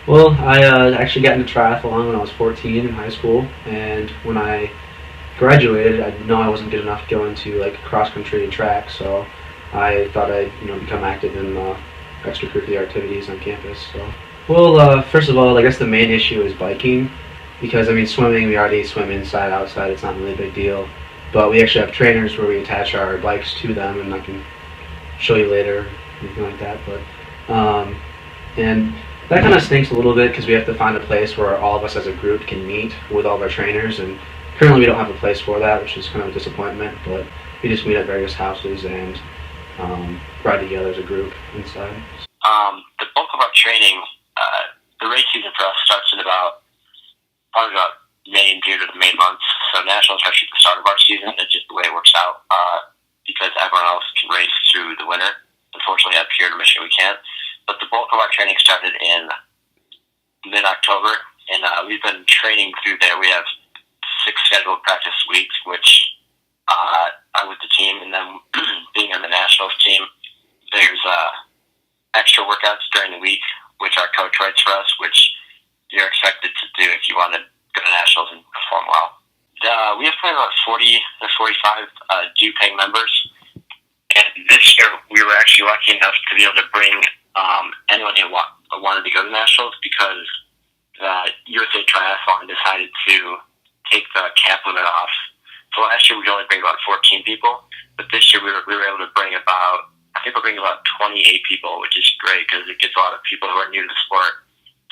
Well, I actually got into triathlon when I was 14 in high school, and when I graduated, I know I wasn't good enough to go into like cross country and track, so I thought I'd become active in extracurricular activities on campus. So, well, first of all, I guess the main issue is biking, because I mean swimming, we already swim inside, outside. It's not really a big deal, but we actually have trainers where we attach our bikes to them, and I can show you later, anything like that. But and that kind of stinks a little bit because we have to find a place where all of us as a group can meet with all of our trainers, and currently we don't have a place for that, which is kind of a disappointment. But we just meet at various houses and ride together as a group inside. The bulk of our training, the race season for us starts in probably about May and June are the main months. So nationals are actually the start of our season. It's just the way it works out because everyone else can race through the winter. Unfortunately, up here in Michigan, we can't. But the bulk of our training started in mid-October, and we've been training through there. We have 6 scheduled practice weeks, which I'm with the team, and then being on the nationals team, there's extra workouts during the week, which our coach writes for us, which you're expected to do if you want to go to nationals and perform well. We have probably about 40 to 45 due-paying members, and this year we were actually lucky enough to be able to bring anyone who wanted to go to nationals because USA Triathlon decided to take the cap limit off. So last year we could only bring about 14 people, but this year we were able to bring about 28 people, which is great because it gets a lot of people who are new to the sport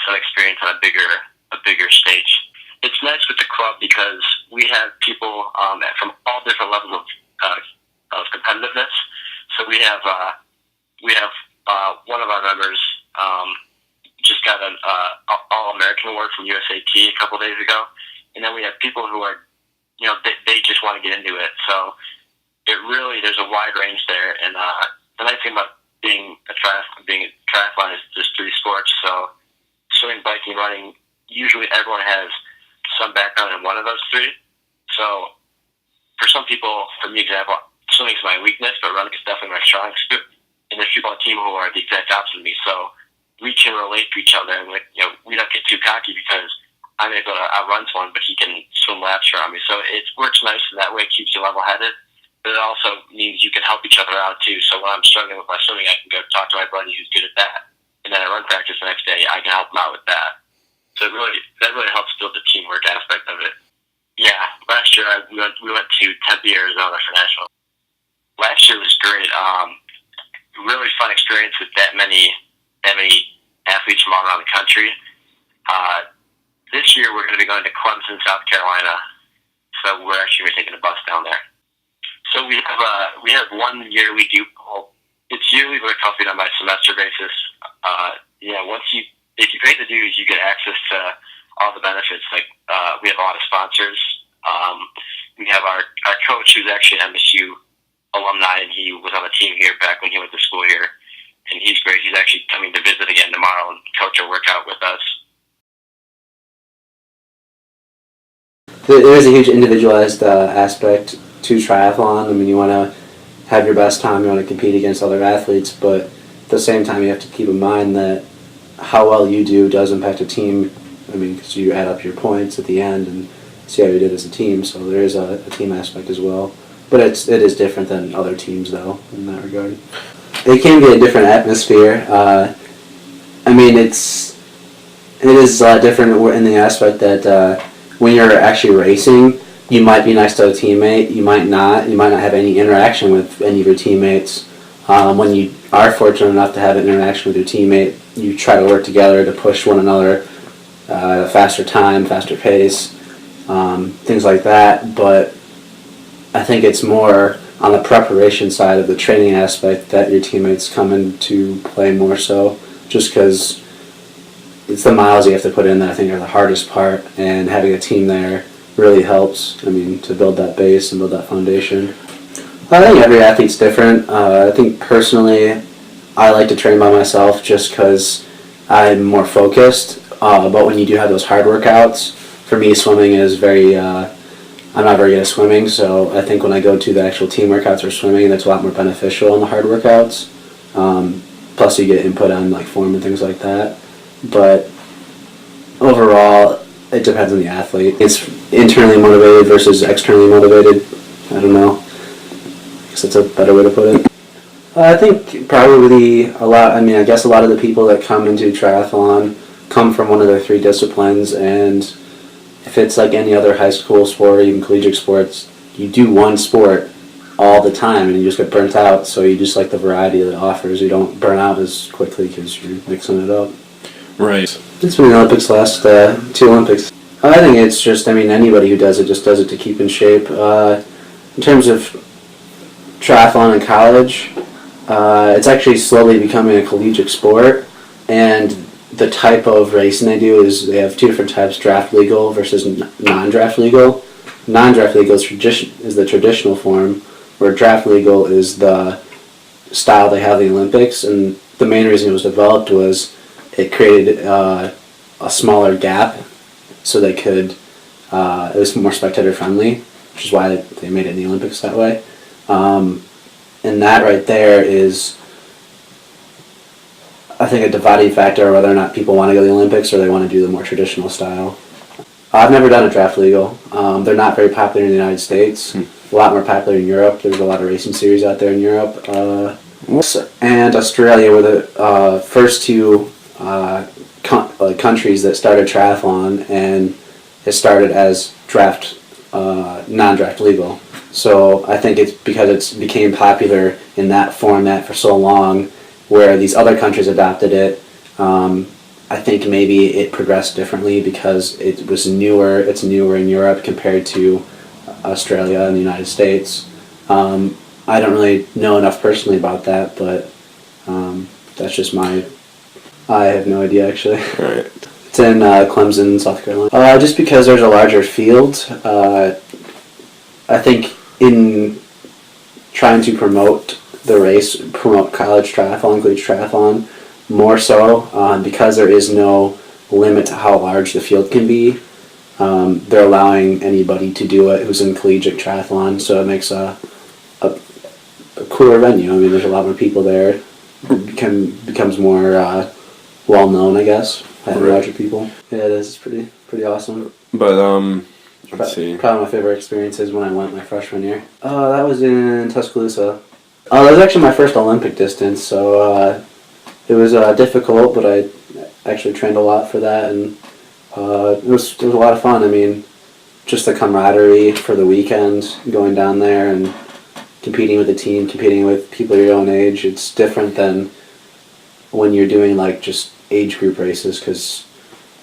some experience on a bigger stage. It's nice with the club because we have people from all different levels of competitiveness. So we have one of our members just got an All-American award from USAT a couple days ago, and then we have people who are, they just want to get into it. So there's a wide range there, and the nice thing about being a triathlon is there's 3 sports. So swimming, biking, running, usually everyone has some background in one of those 3. So for some people, for me, example, swimming is my weakness, but running is definitely my strong suit. And there's people on the team who are the exact opposite of me. So we can relate to each other, and we don't get too cocky because I'm able to outrun someone, but he can swim laps around me. So it works nice in that way. It keeps you level-headed. But it also means you can help each other out, too. So when I'm struggling with my swimming, I can go talk to my buddy who's good at that. And then at run practice the next day, I can help him out with that. So that really helps build the teamwork aspect of it. Yeah, last year we went to Tempe, Arizona for nationals. Last year was great. Really fun experience with that many athletes from all around the country. This year we're going to be going to Clemson, South Carolina. So we're actually taking a bus down there. So we have 1 yearly due poll. It's yearly, but it's also done by semester basis. If you pay the dues, you get access to all the benefits. Like we have a lot of sponsors. We have our coach, who's actually an MSU alumni, and he was on the team here back when he went to school here, and he's great. He's actually coming to visit again tomorrow and coach a workout with us. There is a huge individualized aspect to triathlon. I mean, you want to have your best time, you want to compete against other athletes, but at the same time you have to keep in mind that how well you do does impact a team. I mean, because you add up your points at the end and see how you did as a team, so there is a team aspect as well. But it is different than other teams, though, in that regard. It can be a different atmosphere. I mean, it is different in the aspect that when you're actually racing, you might be nice to a teammate, you might not have any interaction with any of your teammates. When you are fortunate enough to have an interaction with your teammate, you try to work together to push one another at a faster time, faster pace, things like that. But I think it's more on the preparation side of the training aspect that your teammates come into play more so, just because it's the miles you have to put in that I think are the hardest part, and having a team there really helps, I mean, to build that base and build that foundation. I think every athlete's different. I think personally I like to train by myself just because I'm more focused, but when you do have those hard workouts, for me swimming is I'm not very good at swimming, so I think when I go to the actual team workouts for swimming, that's a lot more beneficial in the hard workouts. Plus you get input on like form and things like that. But it depends on the athlete. It's internally motivated versus externally motivated. I don't know. I guess that's a better way to put it. I think probably a lot. I mean, I guess a lot of the people that come into triathlon come from one of their three disciplines, and if it's like any other high school sport or even collegiate sports, you do one sport all the time and you just get burnt out. So you just like the variety that it offers. You don't burn out as quickly because you're mixing it up. Right. It's been the Olympics last 2 Olympics. I think it's just, I mean, anybody who does it just does it to keep in shape. In terms of triathlon in college, it's actually slowly becoming a collegiate sport, and the type of racing they do is they have two different types: draft legal versus non-draft legal. Non-draft legal is the traditional form, where draft legal is the style they have in the Olympics. And the main reason it was developed was it created a smaller gap, so they could it was more spectator friendly, which is why they made it in the Olympics that way. And that right there is, I think, a dividing factor whether or not people want to go to the Olympics or they want to do the more traditional style. I've never done a draft legal. They're not very popular in the United States. A lot more popular in Europe. There's a lot of racing series out there in Europe. And Australia were the first two countries that started triathlon, and it started as non-draft legal. So I think it's because it became popular in that format for so long, where these other countries adopted it. I think maybe it progressed differently because it was newer. It's newer in Europe compared to Australia and the United States. I don't really know enough personally about that, but that's just I have no idea actually. Right. It's in Clemson, South Carolina. Just because there's a larger field, I think in trying to promote the race, promote college triathlon, collegiate triathlon, more so, because there is no limit to how large the field can be. They're allowing anybody to do it who's in collegiate triathlon, so it makes a cooler venue. I mean, there's a lot more people there. It becomes more well known, I guess, having larger people. Yeah, it is. It's pretty awesome. But let's see. Probably my favorite experience is when I went my freshman year. That was in Tuscaloosa. That was actually my first Olympic distance, so it was difficult, but I actually trained a lot for that, and it was a lot of fun. I mean, just the camaraderie for the weekend, going down there and competing with the team, competing with people your own age. It's different than when you're doing like just age group races, because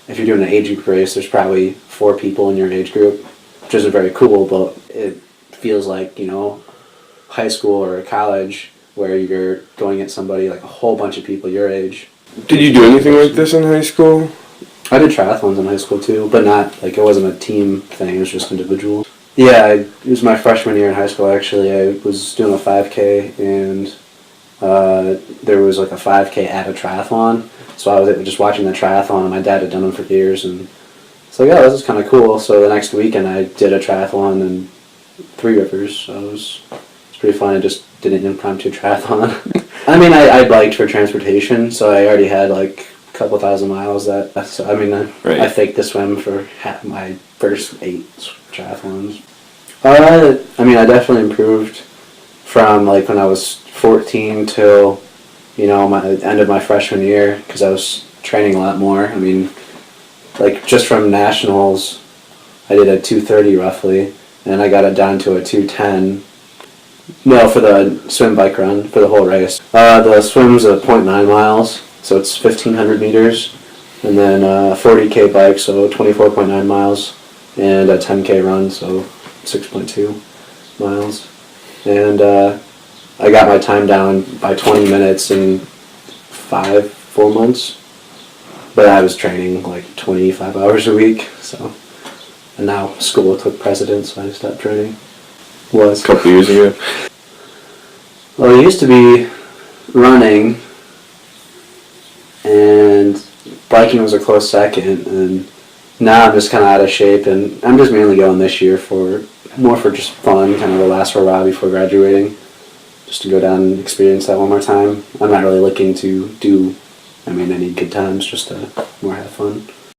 if you're doing an age group race, there's probably 4 people in your age group, which isn't very cool, but it feels like, high school or college where you're going at somebody like a whole bunch of people your age. Did you do anything like this in high school? I did triathlons in high school too, but not like, it wasn't a team thing, it was just individual. Yeah, it was my freshman year in high school actually. I was doing a 5K, and there was like a 5K at a triathlon, so I was just watching the triathlon, and my dad had done them for years, and it's like, oh, this is kind of cool. So the next weekend I did a triathlon in Three Rivers, so it was pretty fun. I just did an impromptu triathlon. I mean, I biked for transportation, so I already had like a couple thousand miles. I faked the swim for my first 8 triathlons. I mean, I definitely improved from like when I was 14 till my end of my freshman year, because I was training a lot more. I mean, like just from nationals, I did a 2:30 roughly, and I got it down to a 2:10. No, for the swim bike run, for the whole race. The swim's a 0.9 miles, so it's 1,500 meters, and then 40K bike, so 24.9 miles, and a 10K run, so 6.2 miles. And I got my time down by 20 minutes in 4 months, but I was training like 25 hours a week, so. And now school took precedence, so I stopped training. A couple years ago. Well, it used to be running, and biking was a close second, and now I'm just kind of out of shape, and I'm just mainly going this year for just fun, kind of the last hurrah before graduating, just to go down and experience that one more time. I'm not really looking to do any good times, just to more have fun.